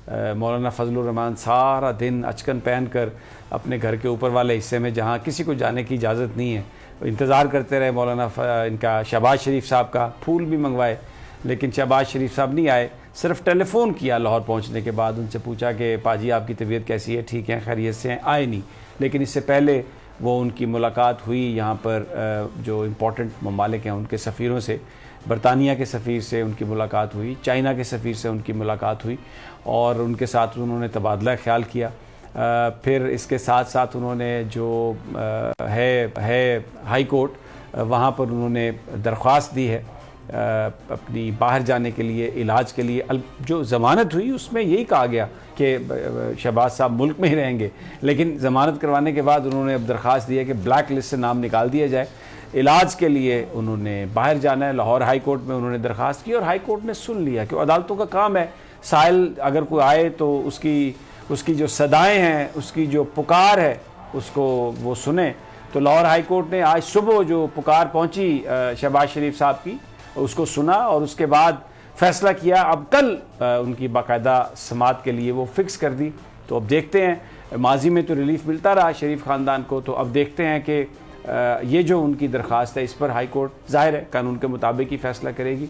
مولانا فضل الرحمان سارا دن اچکن پہن کر اپنے گھر کے اوپر والے حصے میں جہاں کسی کو جانے کی اجازت نہیں ہے انتظار کرتے رہے مولانا ان کا شہباز شریف صاحب کا، پھول بھی منگوائے لیکن شہباز شریف صاحب نہیں آئے، صرف ٹیلی فون کیا لاہور پہنچنے کے بعد، ان سے پوچھا کہ پاجی آپ کی طبیعت کیسی ہے، ٹھیک ہے، خیریت سے ہیں، آئے نہیں۔ لیکن اس سے پہلے وہ ان کی ملاقات ہوئی یہاں پر جو امپورٹنٹ ممالک ہیں ان کے سفیروں سے، برطانیہ کے سفیر سے ان کی ملاقات ہوئی، چائنا کے سفیر سے ان کی ملاقات ہوئی اور ان کے ساتھ انہوں نے تبادلہ خیال کیا۔ پھر اس کے ساتھ ساتھ انہوں نے جو ہے ہائی کورٹ، وہاں پر انہوں نے درخواست دی ہے اپنی باہر جانے کے لیے، علاج کے لیے۔ جو ضمانت ہوئی اس میں یہی کہا گیا کہ شہباز صاحب ملک میں ہی رہیں گے، لیکن ضمانت کروانے کے بعد انہوں نے اب درخواست دی ہے کہ بلیک لسٹ سے نام نکال دیا جائے، علاج کے لیے انہوں نے باہر جانا ہے۔ لاہور ہائی کورٹ میں انہوں نے درخواست کی اور ہائی کورٹ نے سن لیا کہ عدالتوں کا کام ہے، سائل اگر کوئی آئے تو اس کی جو صدائیں ہیں، اس کی جو پکار ہے اس کو وہ سنیں۔ تو لاہور ہائی کورٹ نے آج صبح جو پکار پہنچی شہباز شریف صاحب کی اس کو سنا اور اس کے بعد فیصلہ کیا۔ اب کل ان کی باقاعدہ سماعت کے لیے وہ فکس کر دی، تو اب دیکھتے ہیں، ماضی میں تو ریلیف ملتا رہا شریف خاندان کو، تو اب دیکھتے ہیں کہ یہ جو ان کی درخواست ہے اس پر ہائی کورٹ ظاہر ہے قانون کے مطابق ہی فیصلہ کرے گی۔